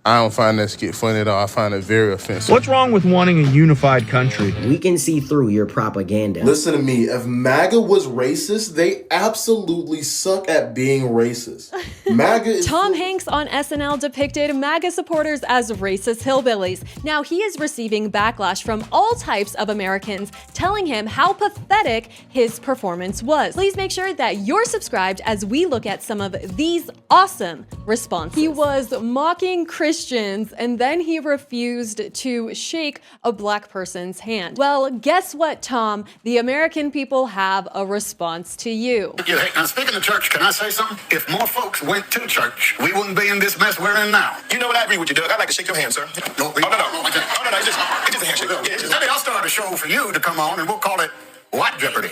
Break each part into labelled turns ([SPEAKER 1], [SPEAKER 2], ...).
[SPEAKER 1] I don't find that skit funny at all. I find it very offensive.
[SPEAKER 2] What's wrong with wanting a unified country?
[SPEAKER 3] We can see through your propaganda.
[SPEAKER 4] Listen to me. If MAGA was racist, they absolutely suck at being racist. MAGA is
[SPEAKER 5] Tom Hanks on SNL depicted MAGA supporters as racist hillbillies. Now he is receiving backlash from all types of Americans telling him how pathetic his performance was. Please make sure that you're subscribed as we look at some of these awesome responses. He was mocking Christians and then he refused to shake a black person's hand. Well, guess what, Tom? The American people have a response to you.
[SPEAKER 6] Yeah, now speaking of church, can I say something? If more folks went to church, we wouldn't be in this mess we're in now.
[SPEAKER 7] You know what? I agree with you, Doug. I'd like to shake your hand, sir.
[SPEAKER 6] No,
[SPEAKER 7] No, it's just a handshake. Yeah, it's just,
[SPEAKER 6] Maybe I'll start a show for you to come on and we'll call it White Jeopardy.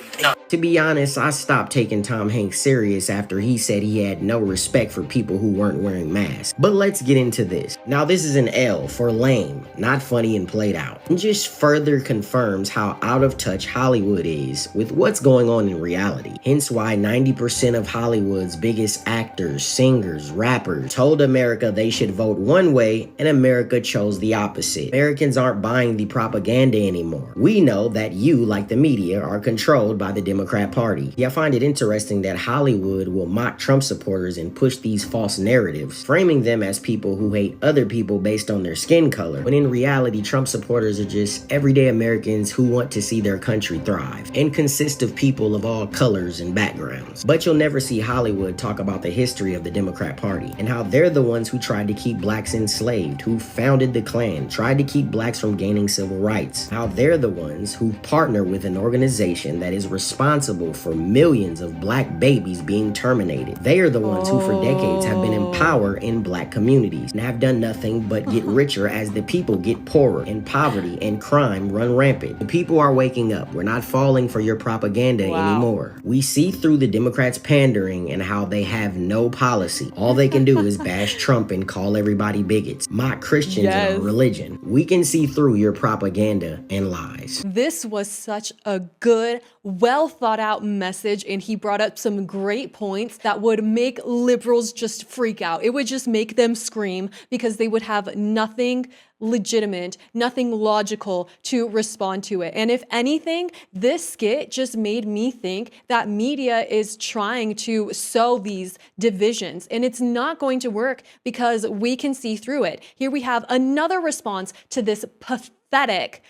[SPEAKER 3] To be honest, I stopped taking Tom Hanks serious after he said he had no respect for people who weren't wearing masks. But let's get into this. Now this is an L for lame, not funny and played out. And just further confirms how out of touch Hollywood is with what's going on in reality. Hence why 90% of Hollywood's biggest actors, singers, rappers told America they should vote one way and America chose the opposite. Americans aren't buying the propaganda anymore. We know that you, like the media, are controlled by the Democrat Party. Yeah, I find it interesting that Hollywood will mock Trump supporters and push these false narratives, framing them as people who hate other people based on their skin color, when in reality Trump supporters are just everyday Americans who want to see their country thrive, and consist of people of all colors and backgrounds. But you'll never see Hollywood talk about the history of the Democrat Party, and how they're the ones who tried to keep blacks enslaved, who founded the Klan, tried to keep blacks from gaining civil rights, how they're the ones who partner with an organization that is responsible for millions of black babies being terminated. They are the ones who for decades have been in power in black communities and have done nothing but get richer as the people get poorer and poverty and crime run rampant. The people are waking up. We're not falling for your propaganda anymore. We see through the Democrats pandering and how they have no policy. All they can do is bash Trump and call everybody bigots, mock Christians and our religion. We can see through your propaganda and lies.
[SPEAKER 5] This was such a good, well thought out message, and he brought up some great points that would make liberals just freak out. It would just make them scream because they would have nothing legitimate, nothing logical to respond to it. And if anything, this skit just made me think that media is trying to sow these divisions, and it's not going to work because we can see through it. Here we have another response to this pathetic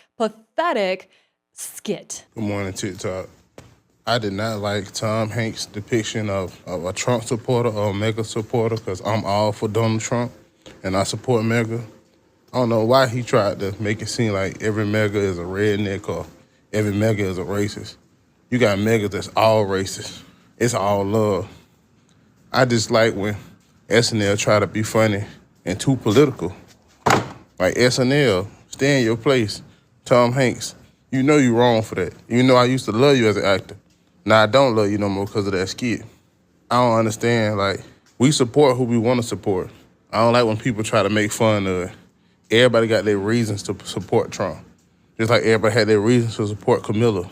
[SPEAKER 5] skit.
[SPEAKER 1] Good morning, TikTok. I did not like Tom Hanks' depiction of a Trump supporter or a MAGA supporter because I'm all for Donald Trump and I support MAGA. I don't know why he tried to make it seem like every MAGA is a redneck or every MAGA is a racist. You got MAGA that's all racist. It's all love. I just like when SNL try to be funny and too political. Like SNL, stay in your place. Tom Hanks, you know you wrong for that. You know I used to love you as an actor. Now I don't love you no more because of that skit. I don't understand, like, we support who we want to support. I don't like when people try to make fun of it. Everybody got their reasons to support Trump. Just like everybody had their reasons to support Camilla.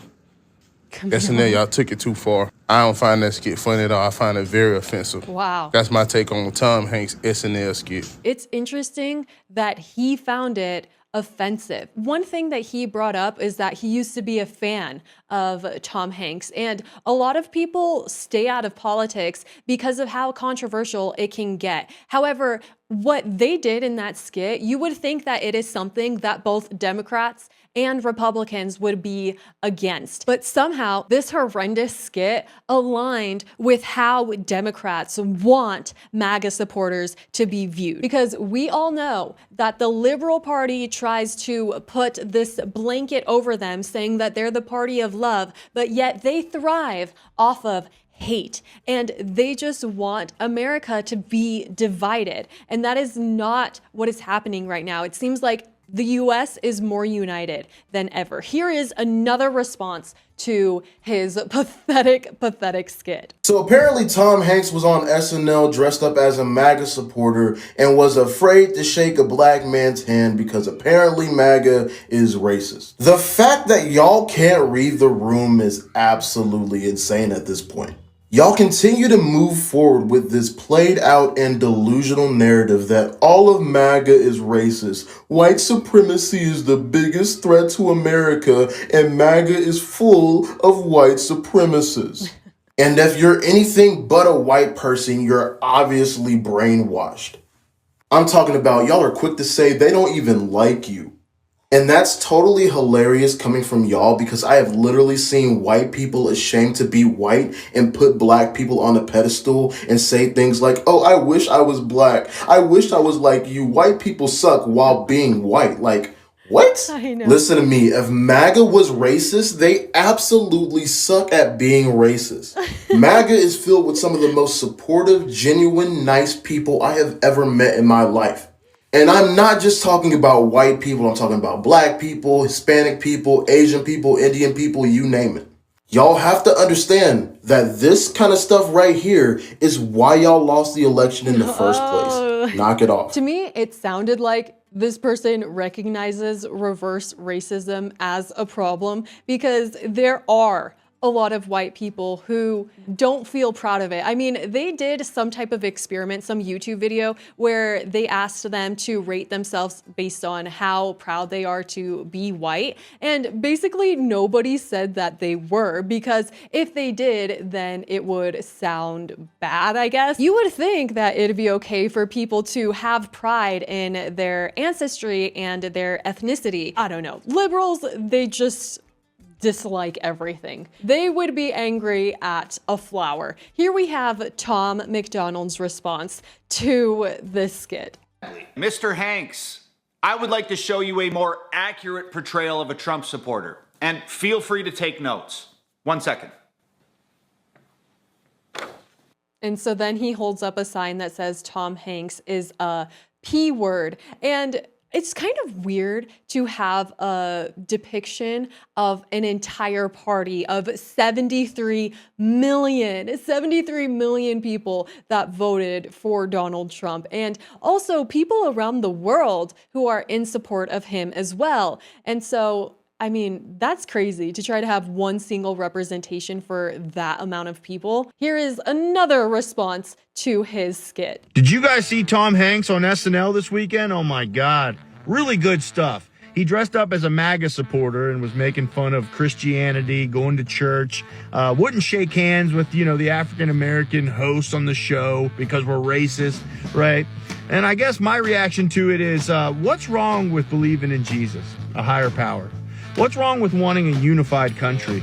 [SPEAKER 1] SNL, y'all took it too far. I don't find that skit funny at all. I find it very offensive.
[SPEAKER 5] Wow.
[SPEAKER 1] That's my take on Tom Hanks' SNL skit.
[SPEAKER 5] It's interesting that he found it offensive. One thing that he brought up is that he used to be a fan of Tom Hanks, and a lot of people stay out of politics because of how controversial it can get. However, what they did in that skit, you would think that it is something that both Democrats and Republicans would be against. But somehow this horrendous skit aligned with how Democrats want MAGA supporters to be viewed. Because we all know that the liberal party tries to put this blanket over them saying that they're the party of love, but yet they thrive off of hate, and they just want America to be divided. And that is not what is happening right now. It seems like the US is more united than ever. Here is another response to his pathetic skit.
[SPEAKER 4] So apparently Tom Hanks was on SNL dressed up as a MAGA supporter and was afraid to shake a black man's hand because apparently MAGA is racist. The fact that y'all can't read the room is absolutely insane at this point. Y'all continue to move forward with this played out and delusional narrative that all of MAGA is racist. White supremacy is the biggest threat to America, and MAGA is full of white supremacists. And if you're anything but a white person, you're obviously brainwashed. I'm talking about y'all are quick to say they don't even like you. And that's totally hilarious coming from y'all because I have literally seen white people ashamed to be white and put black people on a pedestal and say things like, oh, I wish I was black. I wish I was like you. White people suck while being white. Like, what?
[SPEAKER 5] I know.
[SPEAKER 4] Listen to me. If MAGA was racist, they absolutely suck at being racist. MAGA is filled with some of the most supportive, genuine, nice people I have ever met in my life. And I'm not just talking about white people, I'm talking about black people, Hispanic people, Asian people, Indian people, you name it. Y'all have to understand that this kind of stuff right here is why y'all lost the election in the first place. Knock it off.
[SPEAKER 5] To me, it sounded like this person recognizes reverse racism as a problem because there are a lot of white people who don't feel proud of it. I mean, they did some type of experiment, some YouTube video where they asked them to rate themselves based on how proud they are to be white. And basically nobody said that they were, because if they did, then it would sound bad, I guess. You would think that it'd be okay for people to have pride in their ancestry and their ethnicity. I don't know. Liberals, they just dislike everything. They would be angry at a flower. Here we have Tom McDonald's response to this skit.
[SPEAKER 8] Mr. Hanks, I would like to show you a more accurate portrayal of a Trump supporter. And feel free to take notes. 1 second.
[SPEAKER 5] And so then he holds up a sign that says Tom Hanks is a P word. And it's kind of weird to have a depiction of an entire party of 73 million people that voted for Donald Trump, and also people around the world who are in support of him as well. And so, I mean, that's crazy to try to have one single representation for that amount of people. Here is another response to his skit.
[SPEAKER 2] Did you guys see Tom Hanks on SNL this weekend? Oh my God, really good stuff. He dressed up as a MAGA supporter and was making fun of Christianity, going to church, wouldn't shake hands with, the African-American hosts on the show because we're racist, right? And I guess my reaction to it is, what's wrong with believing in Jesus, a higher power? What's wrong with wanting a unified country?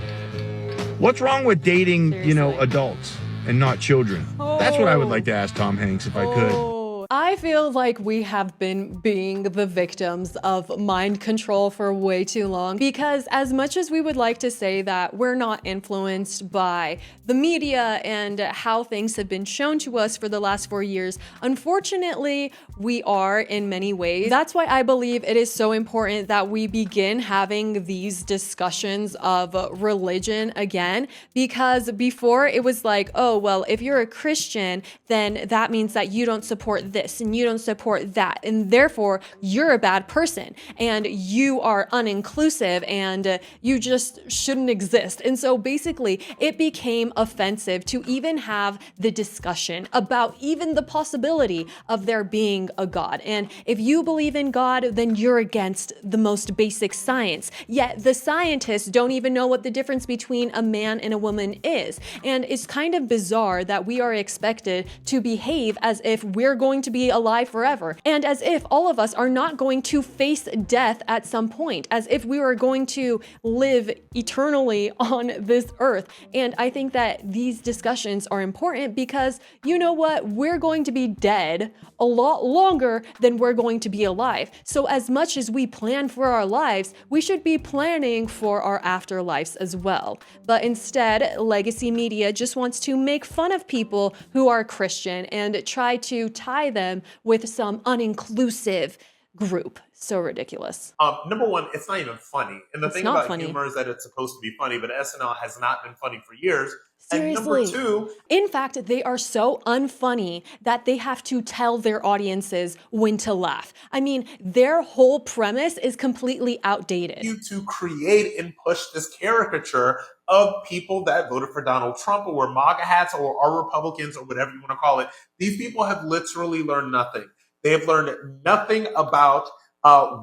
[SPEAKER 2] What's wrong with dating, adults and not children? That's what I would like to ask Tom Hanks if I could.
[SPEAKER 5] I feel like we have been being the victims of mind control for way too long, because as much as we would like to say that we're not influenced by the media and how things have been shown to us for the last 4 years, unfortunately, we are in many ways. That's why I believe it is so important that we begin having these discussions of religion again, because before it was like, oh, well, if you're a Christian, then that means that you don't support this and you don't support that, and therefore you're a bad person and you are uninclusive and you just shouldn't exist. And so basically it became offensive to even have the discussion about even the possibility of there being a God. And if you believe in God, then you're against the most basic science. Yet the scientists don't even know what the difference between a man and a woman is. And it's kind of bizarre that we are expected to behave as if we're going to be alive forever, and as if all of us are not going to face death at some point, as if we were going to live eternally on this earth. And I think that these discussions are important because, you know what, we're going to be dead a lot longer than we're going to be alive. So as much as we plan for our lives, we should be planning for our afterlives as well. But instead, legacy media just wants to make fun of people who are Christian and try to tie them with some uninclusive group. So ridiculous.
[SPEAKER 9] Number one, it's not even funny. And the
[SPEAKER 5] It's
[SPEAKER 9] thing
[SPEAKER 5] not
[SPEAKER 9] about
[SPEAKER 5] funny.
[SPEAKER 9] humor is that it's supposed to be funny, but SNL has not been funny for years.
[SPEAKER 5] Seriously.
[SPEAKER 9] And number two,
[SPEAKER 5] in fact, they are so unfunny that they have to tell their audiences when to laugh. I mean, their whole premise is completely outdated.
[SPEAKER 9] to create and push this caricature of people that voted for Donald Trump or wear MAGA hats or are Republicans or whatever you want to call it. These people have literally learned nothing. They have learned nothing about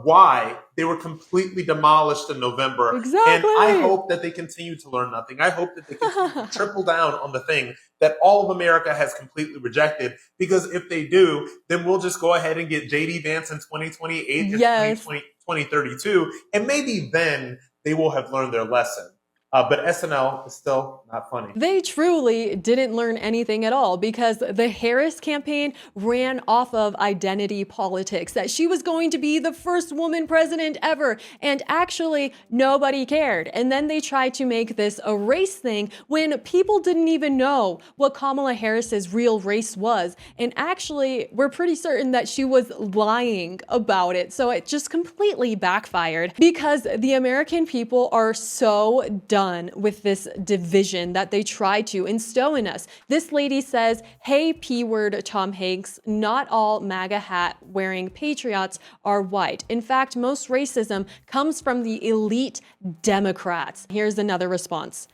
[SPEAKER 9] why they were completely demolished in November.
[SPEAKER 5] Exactly.
[SPEAKER 9] And I hope that they continue to learn nothing. I hope that they continue to triple down on the thing that all of America has completely rejected. Because if they do, then we'll just go ahead and get J.D. Vance in 2028 or
[SPEAKER 5] Yes.
[SPEAKER 9] 2032. And maybe then they will have learned their lesson. But SNL is still not funny.
[SPEAKER 5] They truly didn't learn anything at all because the Harris campaign ran off of identity politics, that she was going to be the first woman president ever. And actually, nobody cared. And then they tried to make this a race thing when people didn't even know what Kamala Harris's real race was. And actually, we're pretty certain that she was lying about it. So it just completely backfired because the American people are so done with this division that they try to instill in us. This lady says, hey, P-word Tom Hanks, not all MAGA hat wearing patriots are white. In fact, most racism comes from the elite Democrats. Here's another response.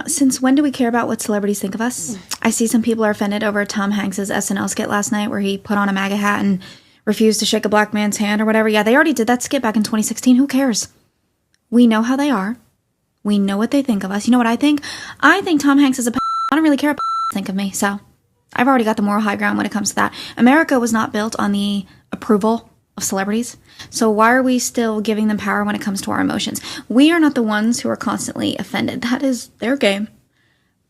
[SPEAKER 10] Since when do we care about what celebrities think of us? I see some people are offended over Tom Hanks's SNL skit last night where he put on a MAGA hat and refused to shake a black man's hand or whatever. Yeah, they already did that skit back in 2016. Who cares? We know how they are. We know what they think of us. You know what I think? I think Tom Hanks is a I don't really care what think of me. So I've already got the moral high ground when it comes to that. America was not built on the approval of celebrities. So why are we still giving them power when it comes to our emotions? We are not the ones who are constantly offended. That is their game.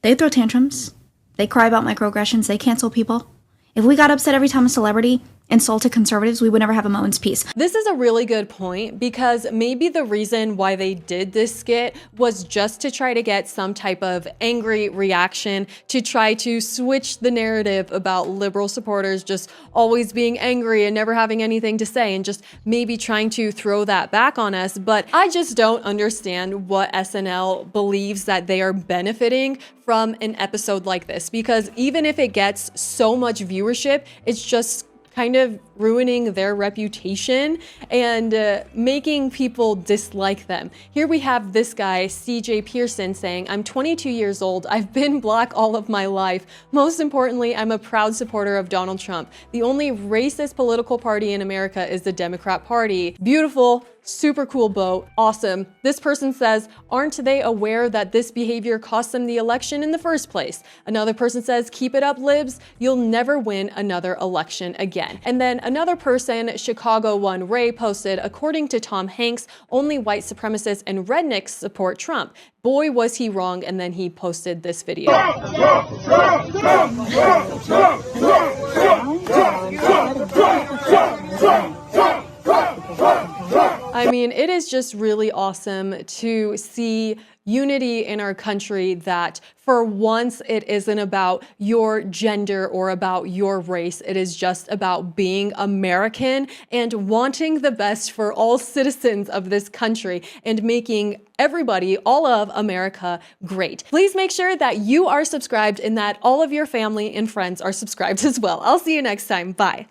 [SPEAKER 10] They throw tantrums. They cry about microaggressions. They cancel people. If we got upset every time a celebrity insulted conservatives, we would never have a moment's peace.
[SPEAKER 5] This is a really good point because maybe the reason why they did this skit was just to try to get some type of angry reaction, to try to switch the narrative about liberal supporters just always being angry and never having anything to say and just maybe trying to throw that back on us. But I just don't understand what SNL believes that they are benefiting from an episode like this, because even if it gets so much viewership, it's just kind of ruining their reputation and making people dislike them. Here we have this guy, CJ Pearson, saying, I'm 22 years old. I've been black all of my life. Most importantly, I'm a proud supporter of Donald Trump. The only racist political party in America is the Democrat Party. Beautiful. Super cool boat. Awesome. This person says, aren't they aware that this behavior cost them the election in the first place? Another person says, keep it up, libs. You'll never win another election again. And then another person, Chicago One Ray, posted, according to Tom Hanks, only white supremacists and rednecks support Trump. Boy, was he wrong. And then he posted this video. I mean, it is just really awesome to see unity in our country that for once it isn't about your gender or about your race. It is just about being American and wanting the best for all citizens of this country and making everybody, all of America, great. Please make sure that you are subscribed and that all of your family and friends are subscribed as well. I'll see you next time. Bye.